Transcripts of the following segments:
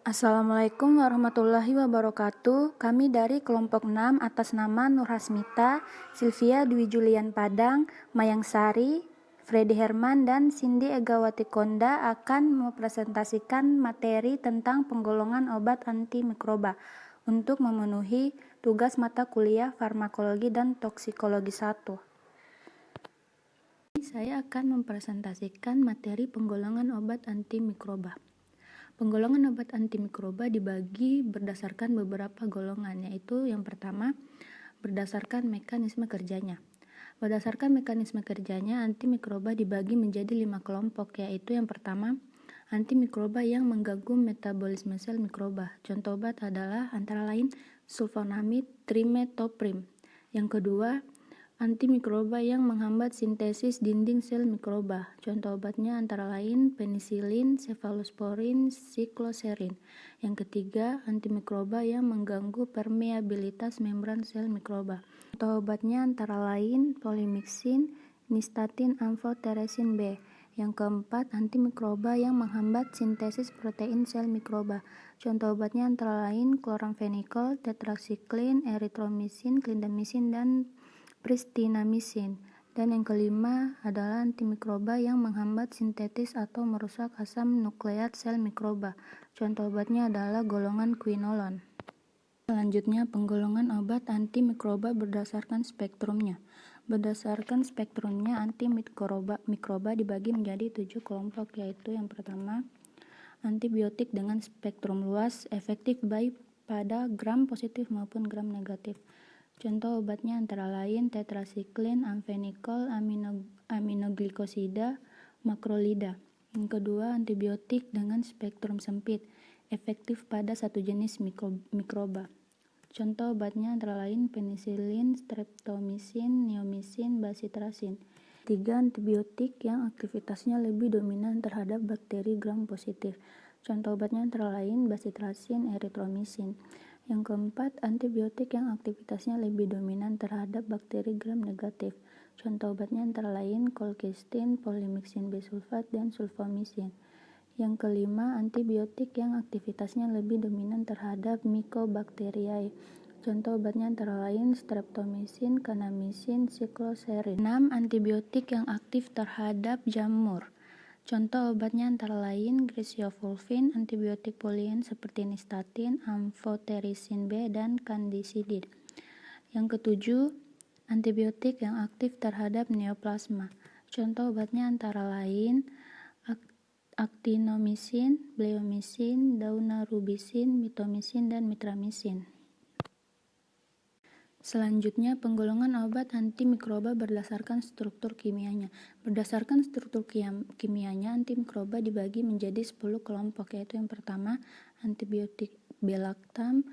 Assalamualaikum warahmatullahi wabarakatuh. Kami dari kelompok 6 atas nama Nur Hasmita, Sylvia Dwi Julian Padang, Mayang Sari, Freddy Herman, dan Cindy Egawati Konda akan mempresentasikan materi tentang penggolongan obat antimikroba untuk memenuhi tugas mata kuliah farmakologi dan toksikologi 1. Saya akan mempresentasikan materi penggolongan obat antimikroba. Penggolongan obat antimikroba dibagi berdasarkan beberapa golongan, yaitu yang pertama, berdasarkan mekanisme kerjanya. Berdasarkan mekanisme kerjanya, antimikroba dibagi menjadi 5 kelompok, yaitu yang pertama, antimikroba yang mengganggu metabolisme sel mikroba. Contoh obat adalah antara lain sulfonamid, trimetoprim. Yang kedua, antimikroba yang menghambat sintesis dinding sel mikroba. Contoh obatnya antara lain penisilin, cefalosporin, sikloserin. Yang ketiga, antimikroba yang mengganggu permeabilitas membran sel mikroba. Contoh obatnya antara lain polimixin, nystatin, amphotericin B. Yang keempat, antimikroba yang menghambat sintesis protein sel mikroba. Contoh obatnya antara lain chloramphenicol, tetracycline, erythromycin, clindamycin, dan pristinamycin. Dan yang kelima adalah antimikroba yang menghambat sintetis atau merusak asam nukleat sel mikroba. Contoh obatnya adalah golongan quinolone. Selanjutnya, penggolongan obat antimikroba berdasarkan spektrumnya. Berdasarkan spektrumnya, antimikroba dibagi menjadi 7 kelompok, yaitu yang pertama, antibiotik dengan spektrum luas, efektif baik pada gram positif maupun gram negatif. Contoh obatnya antara lain tetracycline, amphenicol, aminoglikosida, makrolida. Yang kedua, antibiotik dengan spektrum sempit, efektif pada satu jenis mikroba. Contoh obatnya antara lain penisilin, streptomycin, neomycin, bacitracin. Tiga, antibiotik yang aktivitasnya lebih dominan terhadap bakteri gram positif. Contoh obatnya antara lain bacitracin, erythromycin. Yang keempat, antibiotik yang aktivitasnya lebih dominan terhadap bakteri gram negatif. Contoh obatnya antara lain colchicine, polimixin bisulfat, dan sulfomycin. Yang kelima, antibiotik yang aktivitasnya lebih dominan terhadap Mycobacteriaceae. Contoh obatnya antara lain streptomycin, kanamycin, sikloserin. 6. Antibiotik yang aktif terhadap jamur. Contoh obatnya antara lain griseofulvin, antibiotik polien seperti nystatin, amphotericin B, dan candicidin. Yang ketujuh, antibiotik yang aktif terhadap neoplasma. Contoh obatnya antara lain actinomycin, bleomycin, daunorubicin, mitomycin, dan mitramycin. Selanjutnya, penggolongan obat antimikroba berdasarkan struktur kimianya. Berdasarkan struktur kimianya, antimikroba dibagi menjadi 10 kelompok, yaitu yang pertama, antibiotik belactam,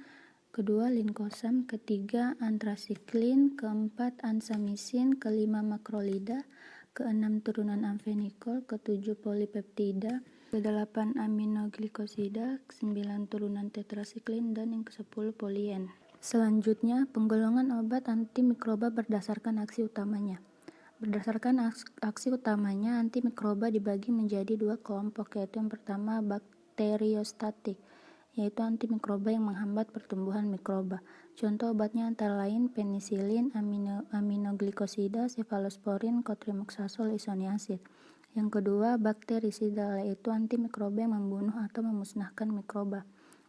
kedua, linkosam, ketiga, anthracycline, keempat, ansamycin, kelima, makrolida, keenam, turunan amphenicol, ketujuh, polipeptida, kedelapan, aminoglikosida, kesembilan, turunan tetracycline, dan yang ke-10, polien. Selanjutnya, penggolongan obat antimikroba berdasarkan aksi utamanya. Berdasarkan aksi utamanya, antimikroba dibagi menjadi 2 kelompok, yaitu yang pertama bakteriostatik, yaitu antimikroba yang menghambat pertumbuhan mikroba. Contoh obatnya antara lain penisilin, aminoglikosida, cefalosporin, cotrimoxazole, isoniazid. Yang kedua, bakterisida, yaitu antimikroba yang membunuh atau memusnahkan mikroba.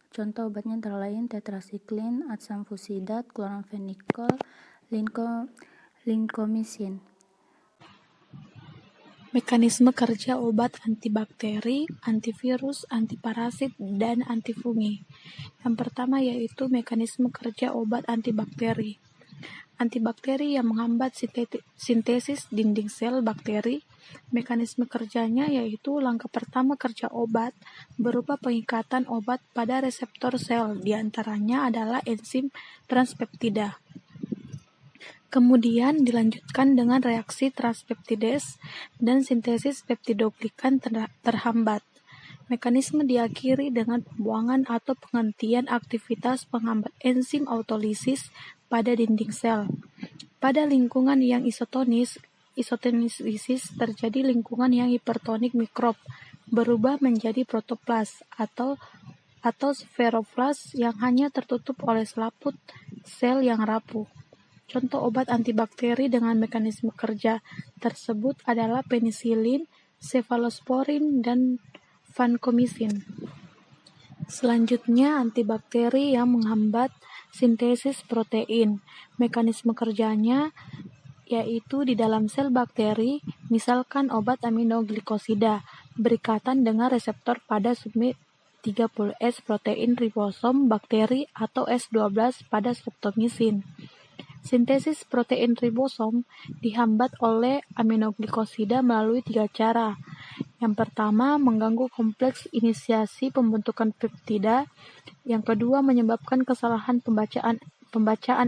Contoh obatnya antara lain tetracycline, atsamfusidat, chloramphenicol, lincomycin. Mekanisme kerja obat antibakteri, antivirus, antiparasit, dan antifungi. Yang pertama yaitu mekanisme kerja obat antibakteri. Antibakteri yang menghambat sintesis dinding sel bakteri. Mekanisme kerjanya yaitu langkah pertama kerja obat berupa pengikatan obat pada reseptor sel, diantaranya adalah enzim transpeptida. Kemudian dilanjutkan dengan reaksi transpeptidase dan sintesis peptidoglikan terhambat. Mekanisme diakhiri dengan pembuangan atau penghentian aktivitas penghambat enzim autolisis pada dinding sel. Pada lingkungan yang isotonis, isotonisis terjadi lingkungan yang hipertonik mikrob berubah menjadi protoplas atau spheroplast yang hanya tertutup oleh selaput sel yang rapuh. Contoh obat antibakteri dengan mekanisme kerja tersebut adalah penisilin, cefalosporin, dan vancomycin. Selanjutnya, antibakteri yang menghambat sintesis protein. Mekanisme kerjanya yaitu di dalam sel bakteri, misalkan obat aminoglikosida, berikatan dengan reseptor pada subunit 30S protein ribosom bakteri atau S12 pada streptomycin. Sintesis protein ribosom dihambat oleh aminoglikosida melalui 3 cara. Yang pertama, mengganggu kompleks inisiasi pembentukan peptida. Yang kedua, menyebabkan kesalahan pembacaan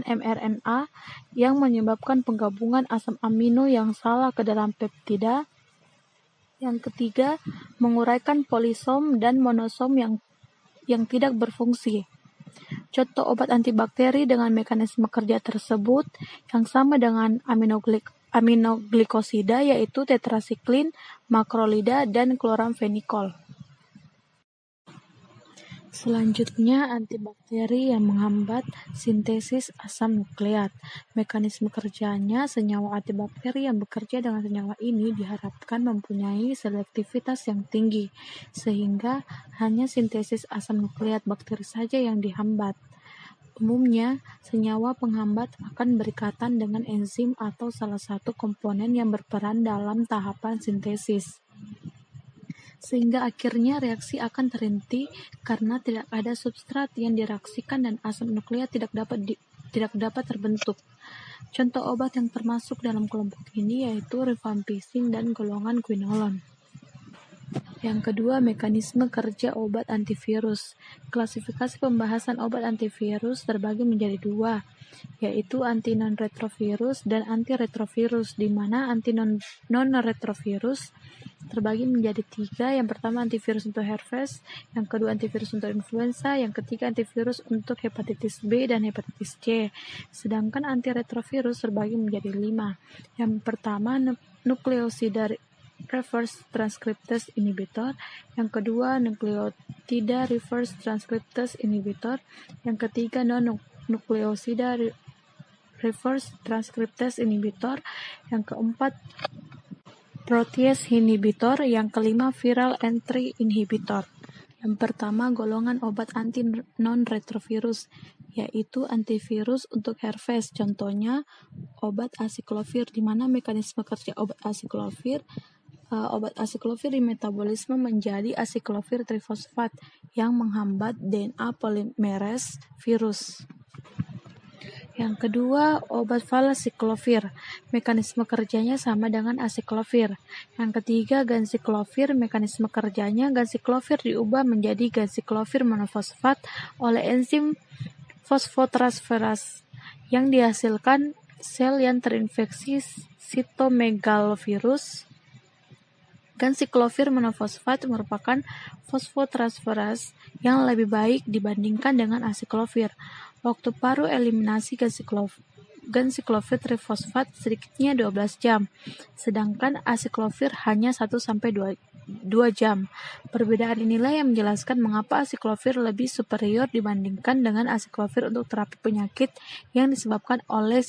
mRNA yang menyebabkan penggabungan asam amino yang salah ke dalam peptida. Yang ketiga, menguraikan polisom dan monosom yang tidak berfungsi. Contoh obat antibakteri dengan mekanisme kerja tersebut yang sama dengan aminoglikosida yaitu tetrasiklin, makrolida, dan kloramfenikol. Selanjutnya, antibakteri yang menghambat sintesis asam nukleat. Mekanisme kerjanya, senyawa antibakteri yang bekerja dengan senyawa ini diharapkan mempunyai selektivitas yang tinggi, sehingga hanya sintesis asam nukleat bakteri saja yang dihambat. Umumnya, senyawa penghambat akan berikatan dengan enzim atau salah satu komponen yang berperan dalam tahapan sintesis, sehingga akhirnya reaksi akan terhenti karena tidak ada substrat yang direaksikan dan asam nukleat tidak dapat terbentuk. Contoh obat yang termasuk dalam kelompok ini yaitu rifampicin dan golongan quinolone. Yang kedua, mekanisme kerja obat antivirus. Klasifikasi pembahasan obat antivirus terbagi menjadi 2, yaitu anti-non-retrovirus dan anti-retrovirus, di mana anti-non-retrovirus terbagi menjadi 3. Yang pertama, antivirus untuk herpes, yang kedua, antivirus untuk influenza, yang ketiga, antivirus untuk hepatitis B dan hepatitis C. Sedangkan anti-retrovirus terbagi menjadi 5. Yang pertama, nukleosida reverse transcriptase inhibitor, yang kedua nukleotida reverse transcriptase inhibitor, yang ketiga non-nukleosida reverse transcriptase inhibitor, yang keempat protease inhibitor, yang kelima viral entry inhibitor. Yang pertama, golongan obat anti non-retrovirus, yaitu antivirus untuk herpes. Contohnya obat asiklovir, di mana mekanisme kerja obat asiklovir dimetabolisme menjadi asiklovir trifosfat yang menghambat DNA polimerase virus. Yang kedua, obat valaciclovir. Mekanisme kerjanya sama dengan asiklovir. Yang ketiga, ganciclovir. Mekanisme kerjanya ganciclovir diubah menjadi ganciclovir monofosfat oleh enzim fosfotransferase yang dihasilkan sel yang terinfeksi sitomegalovirus. Ganciclovir monofosfat merupakan fosfotransferase yang lebih baik dibandingkan dengan asiklovir. Waktu paruh eliminasi ganciclovir trifosfat sedikitnya 12 jam, sedangkan asiklovir hanya 1-2 jam. Perbedaan inilah yang menjelaskan mengapa asiklovir lebih superior dibandingkan dengan asiklovir untuk terapi penyakit yang disebabkan oleh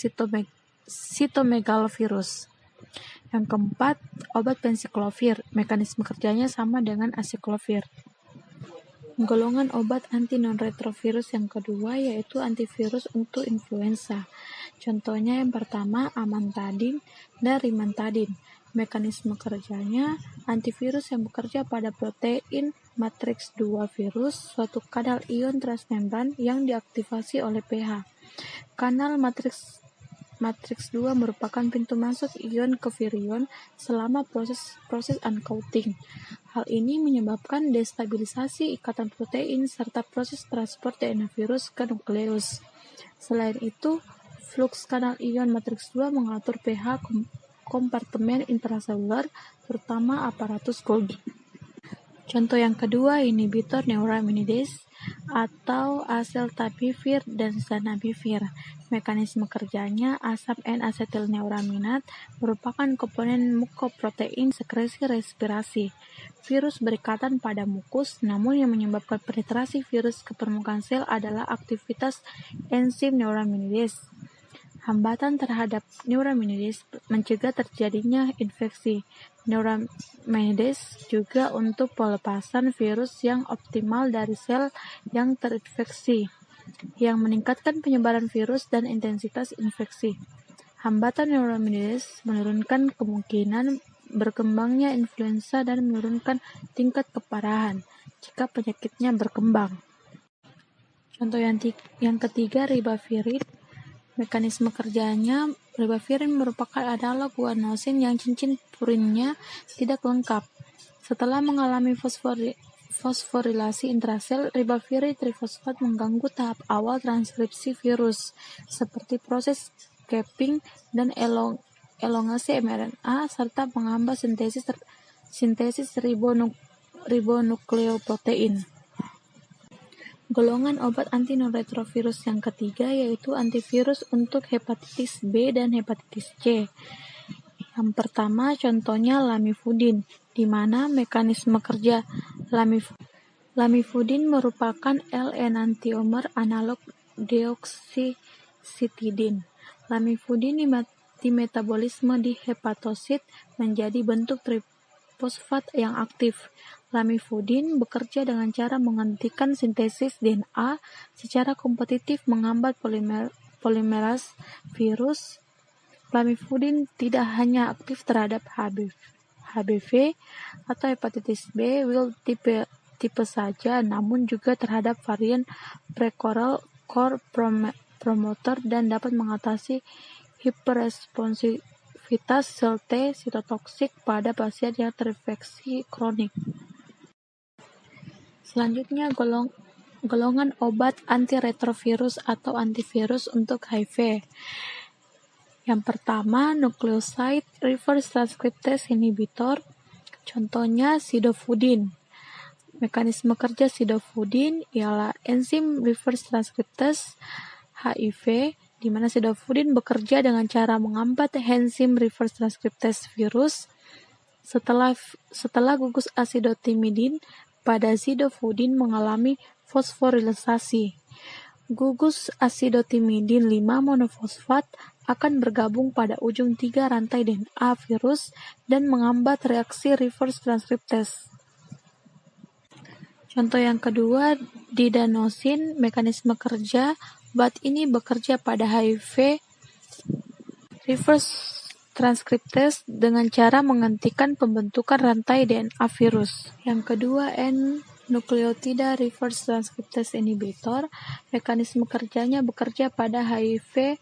sitomegalovirus. Yang keempat, obat penciclovir. Mekanisme kerjanya sama dengan asiklovir. Golongan obat anti non-retrovirus yang kedua yaitu antivirus untuk influenza. Contohnya yang pertama, amantadin dan rimantadin. Mekanisme kerjanya, antivirus yang bekerja pada protein matriks 2 virus, suatu kanal ion transmembran yang diaktifasi oleh pH. Kanal matriks 2 merupakan pintu masuk ion ke virion selama proses uncoating. Hal ini menyebabkan destabilisasi ikatan protein serta proses transport DNA virus ke nukleus. Selain itu, fluks kanal ion matriks 2 mengatur pH kompartemen intraseluler, terutama aparatus Golgi. Contoh yang kedua, inhibitor neuraminidase atau azeltabivir dan zanabivir. Mekanisme kerjanya, asam N-asetilneuraminat merupakan komponen mukoprotein sekresi respirasi. Virus berikatan pada mukus, namun yang menyebabkan penetrasi virus ke permukaan sel adalah aktivitas enzim neuraminidase. Hambatan terhadap neuraminidase mencegah terjadinya infeksi. Neuraminidase juga untuk pelepasan virus yang optimal dari sel yang terinfeksi, yang meningkatkan penyebaran virus dan intensitas infeksi. Hambatan neuraminidase menurunkan kemungkinan berkembangnya influenza dan menurunkan tingkat keparahan jika penyakitnya berkembang. Contoh yang ketiga, ribavirin. Mekanisme kerjanya, ribavirin merupakan analog guanosin yang cincin purinnya tidak lengkap. Setelah mengalami fosforilasi intrasel, ribavirin trifosfat mengganggu tahap awal transkripsi virus, seperti proses capping dan elongasi mRNA, serta menghambat sintesis ribonukleoprotein. Golongan obat anti-nonretrovirus yang ketiga yaitu antivirus untuk hepatitis B dan hepatitis C. Yang pertama contohnya lamivudin, di mana mekanisme kerja lamivudin merupakan L-enantiomer analog deoksisitidin. Lamivudin dimetabolisme di hepatosit menjadi bentuk trifosfat yang aktif. Lamivudin bekerja dengan cara menghentikan sintesis DNA secara kompetitif menghambat polimeras virus. Lamivudin tidak hanya aktif terhadap HBV atau hepatitis B wild tipe saja, namun juga terhadap varian precoral core promoter dan dapat mengatasi hiperresponsivitas sel T sitotoksik pada pasien yang terinfeksi kronik. Selanjutnya, golongan obat antiretrovirus atau antivirus untuk HIV. Yang pertama, nucleoside reverse transcriptase inhibitor, contohnya sidofudin. Mekanisme kerja sidofudin ialah enzim reverse transcriptase HIV, di mana sidofudin bekerja dengan cara menghambat enzim reverse transcriptase virus. Setelah gugus asidotimidin pada sidofudin mengalami fosforilisasi, gugus asidotimidin 5 monofosfat akan bergabung pada ujung 3 rantai DNA virus dan menghambat reaksi reverse transcriptase. Contoh yang kedua, didanosin. Mekanisme kerja obat ini bekerja pada HIV reverse transcriptase dengan cara menghentikan pembentukan rantai DNA virus. Yang kedua, N-nukleotida reverse transcriptase inhibitor. Mekanisme kerjanya bekerja pada HIV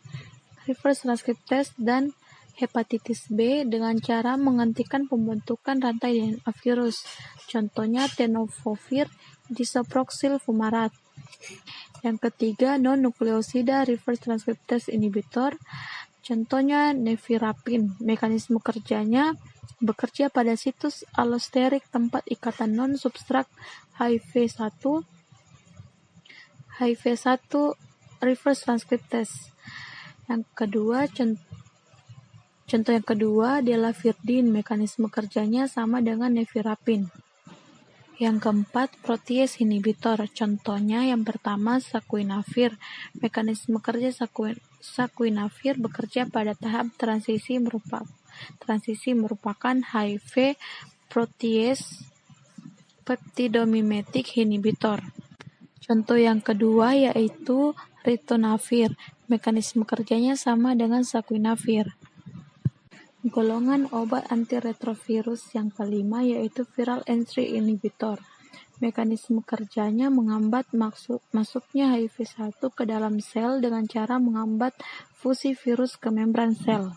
reverse transcriptase dan hepatitis B dengan cara menghentikan pembentukan rantai DNA virus. Contohnya tenofovir disoproxil fumarat. Yang ketiga, non-nukleosida reverse transcriptase inhibitor. Contohnya nevirapin. Mekanisme kerjanya bekerja pada situs allosterik tempat ikatan non-substrat HIV1 reverse transcriptase. Yang kedua, contoh yang kedua delavirdin. Mekanisme kerjanya sama dengan nevirapin. Yang keempat, protease inhibitor. Contohnya yang pertama, saquinavir. Mekanisme kerja saquinavir bekerja pada tahap transisi merupakan HIV protease peptidomimetic inhibitor. Contoh yang kedua yaitu ritonavir. Mekanisme kerjanya sama dengan saquinavir. Golongan obat antiretrovirus yang kelima yaitu viral entry inhibitor. Mekanisme kerjanya menghambat masuknya HIV1 ke dalam sel dengan cara menghambat fusi virus ke membran sel.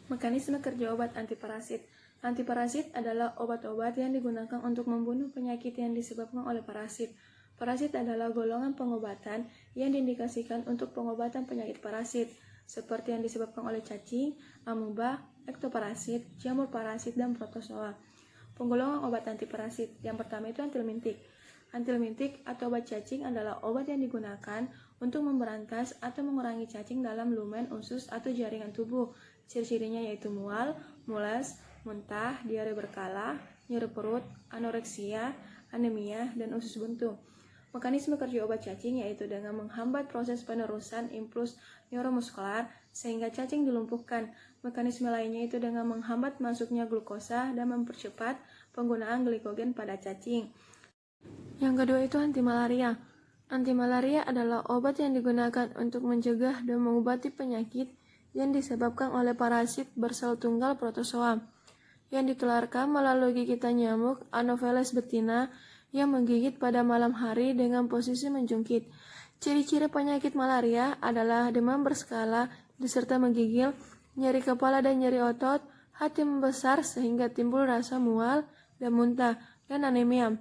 Mekanisme kerja obat antiparasit. Antiparasit adalah obat-obat yang digunakan untuk membunuh penyakit yang disebabkan oleh parasit. Parasit adalah golongan pengobatan yang diindikasikan untuk pengobatan penyakit parasit, seperti yang disebabkan oleh cacing, amuba, ektoparasit, jamur parasit, dan protozoa. Penggolongan obat antiparasit. Yang pertama itu antihelmintik. Antihelmintik atau obat cacing adalah obat yang digunakan untuk memberantas atau mengurangi cacing dalam lumen, usus, atau jaringan tubuh. Ciri-cirinya yaitu mual, mules, muntah, diare berkala, nyeri perut, anoreksia, anemia, dan usus buntu. Mekanisme kerja obat cacing yaitu dengan menghambat proses penerusan impuls neuromuskular sehingga cacing dilumpuhkan. Mekanisme lainnya itu dengan menghambat masuknya glukosa dan mempercepat penggunaan glikogen pada cacing. Yang kedua itu antimalaria. Antimalaria adalah obat yang digunakan untuk mencegah dan mengobati penyakit yang disebabkan oleh parasit bersel tunggal protozoa yang ditularkan melalui gigitan nyamuk Anopheles betina yang menggigit pada malam hari dengan posisi menjungkit. Ciri-ciri penyakit malaria adalah demam berskala diserta menggigil, nyeri kepala dan nyeri otot, hati membesar sehingga timbul rasa mual dan muntah, dan anemia.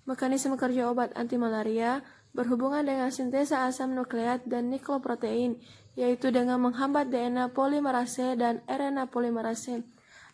Mekanisme kerja obat anti malaria berhubungan dengan sintesa asam nukleat dan nukleoprotein, yaitu dengan menghambat DNA polimerase dan RNA polimerase,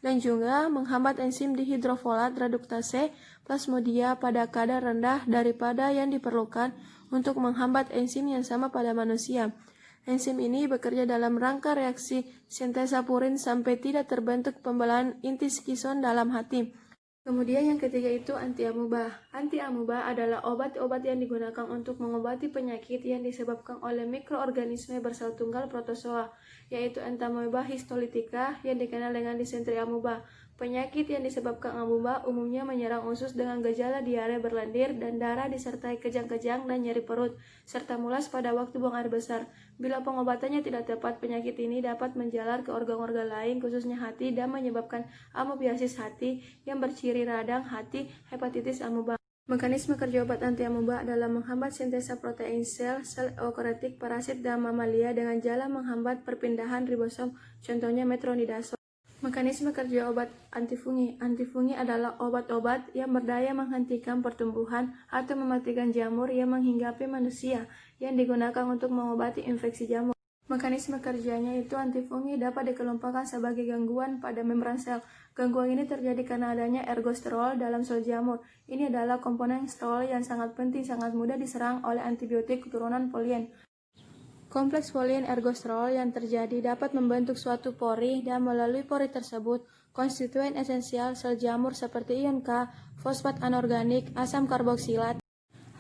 dan juga menghambat enzim dihidrofolat reduktase plasmodia pada kadar rendah daripada yang diperlukan untuk menghambat enzim yang sama pada manusia. Enzim ini bekerja dalam rangka reaksi sintesa purin sampai tidak terbentuk pembelahan inti skison dalam hati. Kemudian yang ketiga itu antiamuba. Antiamuba adalah obat-obat yang digunakan untuk mengobati penyakit yang disebabkan oleh mikroorganisme bersel tunggal protozoa, yaitu Entamoeba histolytica yang dikenal dengan disenteri amuba. Penyakit yang disebabkan amuba umumnya menyerang usus dengan gejala diare berlendir dan darah disertai kejang-kejang dan nyeri perut, serta mulas pada waktu buang air besar. Bila pengobatannya tidak tepat, penyakit ini dapat menjalar ke organ-organ lain, khususnya hati, dan menyebabkan amoebiasis hati yang berciri radang hati, hepatitis amuba. Mekanisme kerja obat anti-amuba adalah menghambat sintesa protein sel eukariotik parasit dan mamalia dengan jalan menghambat perpindahan ribosom, contohnya metronidazole. Mekanisme kerja obat antifungi. Antifungi adalah obat-obat yang berdaya menghentikan pertumbuhan atau mematikan jamur yang menghinggapi manusia yang digunakan untuk mengobati infeksi jamur. Mekanisme kerjanya itu antifungi dapat dikelompokkan sebagai gangguan pada membran sel. Gangguan ini terjadi karena adanya ergosterol dalam sel jamur. Ini adalah komponen sterol yang sangat penting, sangat mudah diserang oleh antibiotik turunan polien. Kompleks polien ergosterol yang terjadi dapat membentuk suatu pori dan melalui pori tersebut konstituen esensial sel jamur seperti ion K, fosfat anorganik, asam karboksilat,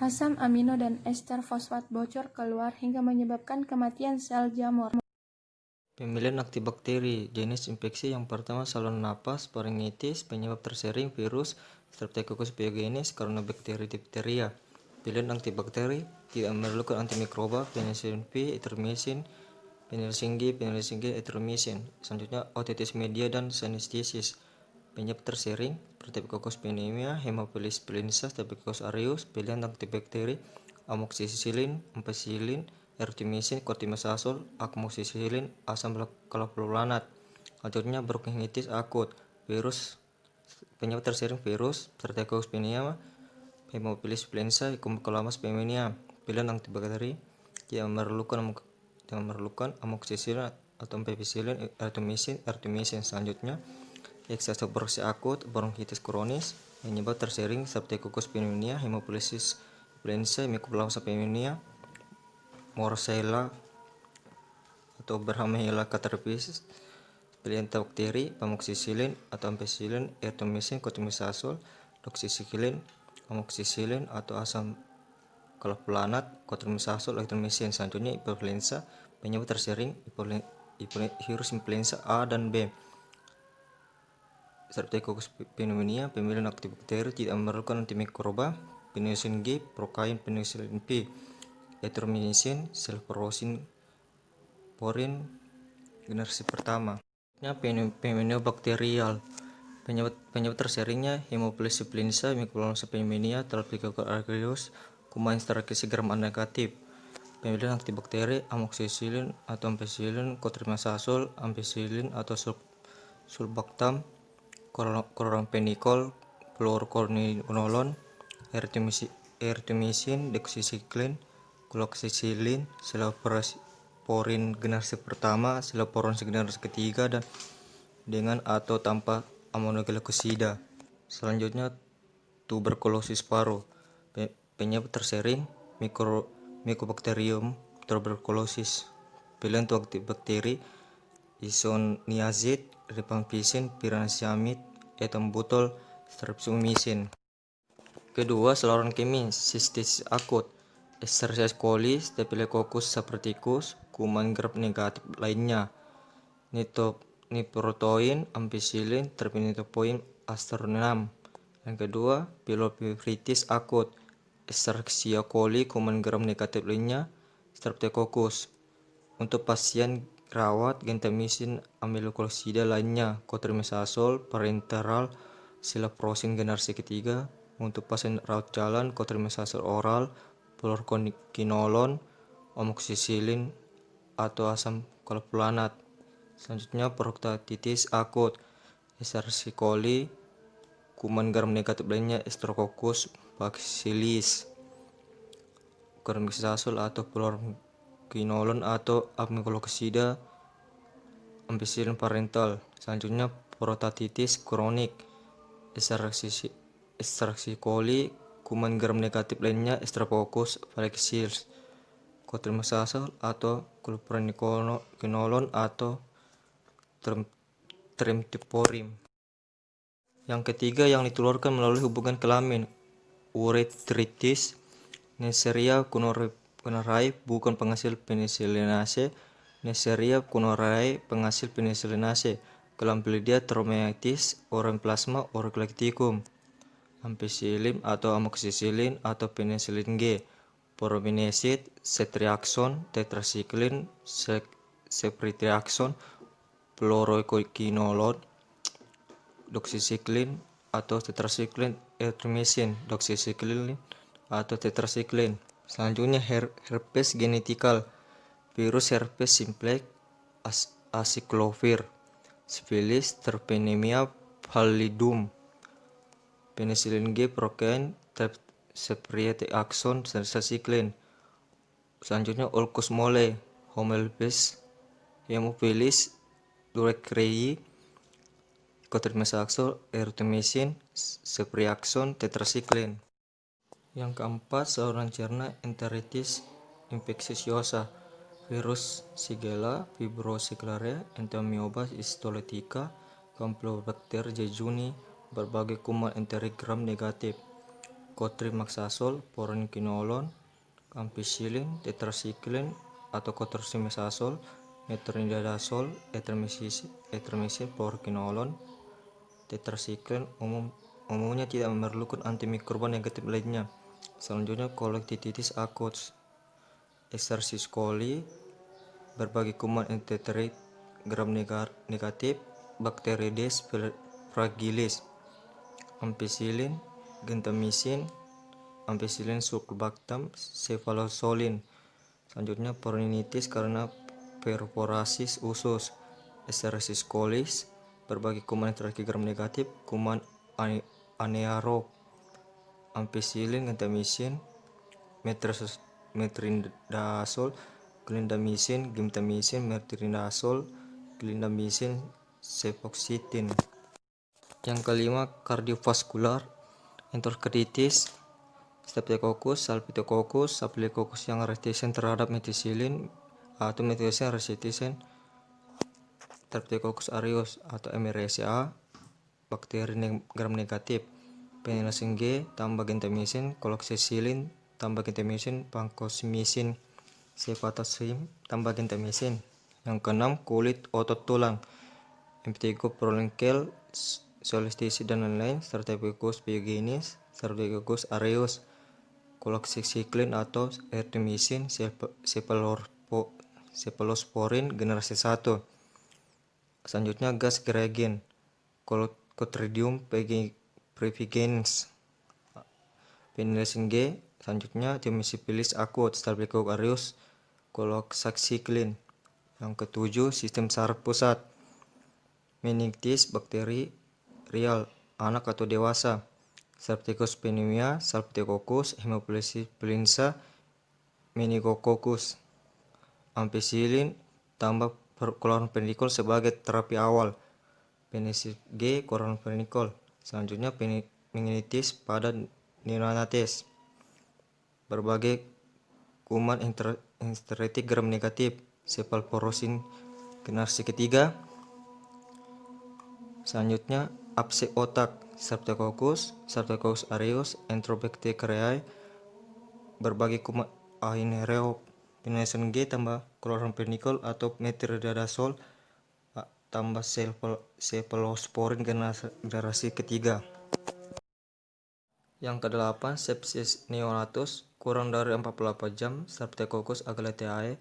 asam amino dan ester fosfat bocor keluar hingga menyebabkan kematian sel jamur. Pemilihan antibakteri. Jenis infeksi yang pertama saluran napas, faringitis, penyebab tersering virus Streptococcus pyogenes karena bakteri difteria. Pilihan antibakteri tidak memerlukan antimikroba, penicillin V, erythromycin, penicillin G, erythromycin. Selanjutnya otitis media dan sinusitis. Penyebab tersering Streptococcus pneumoniae, Haemophilus influenza, Staphylococcus aureus. Pilihan antibakteri amoxicillin, ampicillin, erythromycin, cotrimoxazole, amoxicillin, asam clavulanat. Selanjutnya bronkitis akut. Penyebab tersering virus Streptococcus pneumoniae, Haemophilus influenza, Cucumbers pneumonia. Pilihan antibakteri tidak memerlukan amoxicillin atau ampicillin, erythromycin. Selanjutnya eksasporosi akut, bronkitis kronis. Penyebab tersering Streptococcus pneumoniae, Haemophilus influenza, Mycoplasma pneumonia, Morsella atau Berhamella catarrhalis. Pilihan bakteri amoxicillin atau ampicillin, erythromycin, cotrimoxazole, doxycycline, amoxicillin atau asam clavulanat, cotrimoxazole, erythromycin. Selanjutnya influenza. Penyebab tersering virus influenza A dan B. Streptococcus pneumonia. Pemilihan antibakteri tidak memerlukan antimikroba, penicillin G, prokain, penicillin V, erythromycin, cephalosporin, porin generasi pertama. Pneumobakterial. Penyebab terseringnya Haemophilus influenza, Mycoplasma pneumonia, Staphylococcus aureus, kuman Streptococcus gram negatif. Pemilihan antibakteri amoxicillin atau ampicillin, cotrimoxazole, ampicillin atau sulbactam, chloramphenicol, fluoroquinolone, erythromycin, doxycycline, cloxacillin, cephalosporin generasi pertama, cephalosporin generasi ketiga, dan dengan atau tanpa aminoglikosida. Selanjutnya tuberkulosis paru. Penyebab tersering Mycobacterium tuberculosis. Pilihan untuk bakteri Isoniazid, rifampicin, piranesiamid, ethambutol, streptomycin. Kedua, saluran kemih sistitis akut. Escherichia coli, Staphylococcus saproticus, kuman Gram negatif lainnya. Nitrotoin, ampicillin, terpinitopoin, astronam. Yang kedua, pielonefritis akut. Escherichia coli, kuman Gram negatif lainnya, Streptococcus. Untuk pasien rawat, gentamicin, amiloglucida lainnya, cotrimoxazole, parenteral, ciprofloxacin generasi ketiga. Untuk pasien rawat jalan, cotrimoxazole oral, fluoroquinolone, amoxicillin atau asam klorfuranat. Selanjutnya paroktititis akut, Escherichia coli, kuman Gram negatif lainnya, Staphylococcus bacillus, cotrimoxazole atau fluoroquinolone atau amigdaloxida, ampicillin parenteral. Selanjutnya paroktititis kronik, Escherichia coli, kuman Gram negatif lainnya, Staphylococcus bacillus, cotrimoxazole atau fluoroquinolone atau trimetioprim. Yang ketiga yang ditularkan melalui hubungan kelamin, uretritis. Neisseria gonorrhoeae bukan penghasil penicilinase. Neisseria gonorrhoeae penghasil penicilinase. Chlamydia trachomatis, Oroplasma orygalacticum. Ampicillin atau amoxicillin atau penicillin G. Probenecid, ceftriaxone, tetracycline, ceftriaxone, fluoroquinolone, doxycycline atau tetracycline, erythromycin, doxycycline atau tetracycline. Selanjutnya herpes genital, virus herpes simplex, acyclovir, syphilis, treponema pallidum, penicillin G, procaine, ceftriaxone, tetracycline. Selanjutnya ulcus mole, Haemophilus durotrichei, cotrimoxazole, erythromycin, ceftriaxone, tetracycline. Yang keempat, saluran cerna, enteritis infeksiosa, virus Shigella, fibrosiclaria, entamoeba histolytica, Campylobacter jejuni, berbagai kuman enterik Gram negatif, cotrimoxazole, fluoroquinolone, ampicillin, tetracycline atau cotrimoxazole, metronidazole, erythromycin, fluoroquinolone, tetracycline umumnya tidak memerlukan antimikroba negatif lainnya. Selanjutnya kolektitis akut, Escherichia coli, berbagai kuman enterik Gram negatif, Bacteroides fragilis, ampicillin, gentamicin, ampicillin sulbactam, cefaloxolin. Selanjutnya pneumonitis karena perforasi usus, Escherichia coli, berbagai kuman enterik Gram negatif, kuman anaerob, ampicillin, gentamicin, metronidazole, clindamycin, gentamicin, metronidazole, clindamycin, cefoxitin. Yang kelima, kardiovaskular, enteritis, Staphylococcus, Staphylococcus yang resisten terhadap methicillin atau methicillin resistant, Staphylococcus aureus atau MRSA, bakteri Gram negatif, penicillin G tambah gentamicin, coloxicillin tambah gentamicin, vancomycin, cefotaxime tambah gentamicin. Yang keenam, kulit, otot, tulang, impetigo, prolonkel, solistis dan lain-lain, Staphylococcus pyogenes, Staphylococcus aureus, coloxicillin atau erythromycin, cephalosporin generasi 1. Selanjutnya gas Gregen, Clostridium perfringens, penicillin G. Selanjutnya Thiomycin akut, Staphylococcus aureus, coloxacillin. Yang ketujuh, sistem saraf pusat, meningitis bakterial, anak atau dewasa, Streptococcus pneumoniae, Staphylococcus, Haemophilus influenza, meningococcus, ampicillin tambah chloramphenicol sebagai terapi awal, penicillin G, chloramphenicol. Selanjutnya meningitis pada neonates. Berbagai kuman enteritik gram negatif, cephaloporosin generasi ketiga. Selanjutnya absek otak, Streptococcus aureus, Enterobacteriaceae. Berbagai kuman aenereop, penicillin G tambah chloramphenicol atau metronidazole tambah cephalosporin generasi ketiga. Yang kedelapan, sepsis neonatus kurang dari 48 jam, Streptococcus aglateae.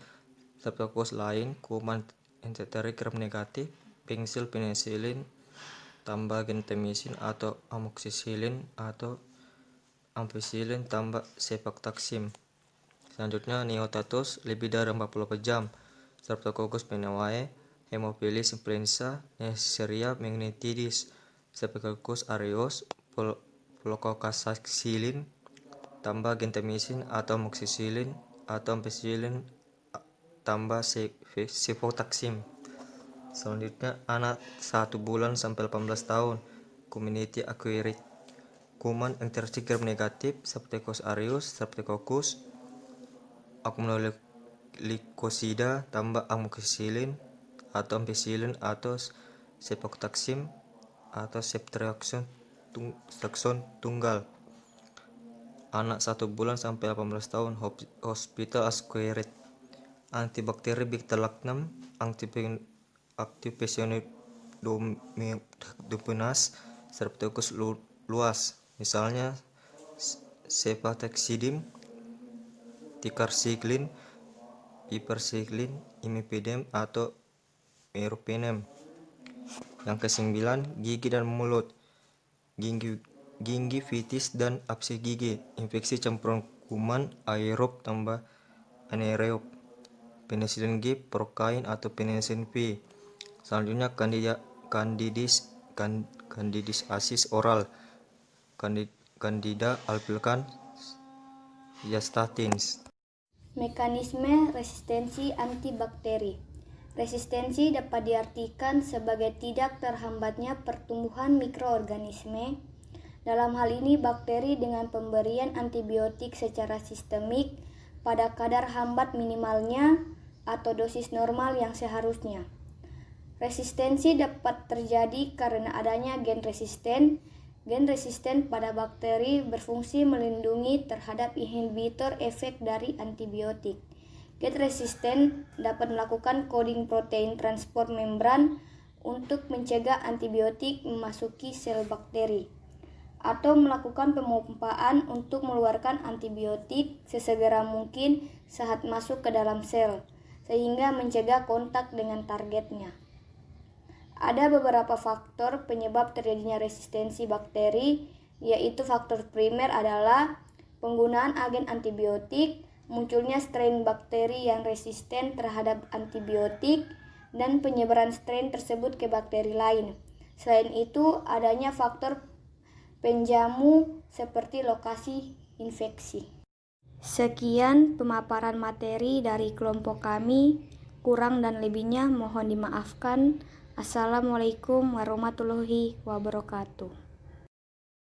Streptococcus lain, kuman enterik gram negatif, penicillin tambah gentamicin atau amoxicillin atau ampicillin tambah cefotaxime. Selanjutnya neonatus lebih dari 48 jam, Streptococcus pneumoniae, Haemophilus influenza, Neisseria meningitidis, Streptococcus aureus, flucloxacillin tambah gentamicin atau amoxicillin atau ampicillin tambah cefotaxime. Selanjutnya anak 1 bulan sampai 18 tahun, community acquired, kuman enteric gram negatif, Streptococcus aureus, Streptococcus aculoglykosida tambah amoxicillin atau ampicillin atau cefotaxime atau ceftriaxone tunggal. Anak 1 bulan sampai 18 tahun, hospital acquired, antibakteri beta-lactam, Actiopseudomonas, Streptococcus luas, misalnya cefotaxime, ticarciclin, piperacillin, imipidem atau meropenem. Yang ke-9, gigi dan mulut, gingivitis dan absces gigi, infeksi campuran kuman aerob tambah anaerob, penicillin G, procaine atau penicillin V. Selanjutnya candidiasis oral, Candida albicans, Yastatins. Mekanisme resistensi antibakteri. Resistensi dapat diartikan sebagai tidak terhambatnya pertumbuhan mikroorganisme, dalam hal ini bakteri, dengan pemberian antibiotik secara sistemik pada kadar hambat minimalnya atau dosis normal yang seharusnya. Resistensi dapat terjadi karena adanya gen resisten. Gen resisten pada bakteri berfungsi melindungi terhadap inhibitor efek dari antibiotik. Gen resisten dapat melakukan coding protein transport membran untuk mencegah antibiotik memasuki sel bakteri, atau melakukan pemompaan untuk mengeluarkan antibiotik sesegera mungkin saat masuk ke dalam sel, sehingga mencegah kontak dengan targetnya. Ada beberapa faktor penyebab terjadinya resistensi bakteri, yaitu faktor primer adalah penggunaan agen antibiotik, munculnya strain bakteri yang resisten terhadap antibiotik, dan penyebaran strain tersebut ke bakteri lain. Selain itu, adanya faktor penjamu seperti lokasi infeksi. Sekian pemaparan materi dari kelompok kami. Kurang dan lebihnya mohon dimaafkan. Assalamualaikum warahmatullahi wabarakatuh.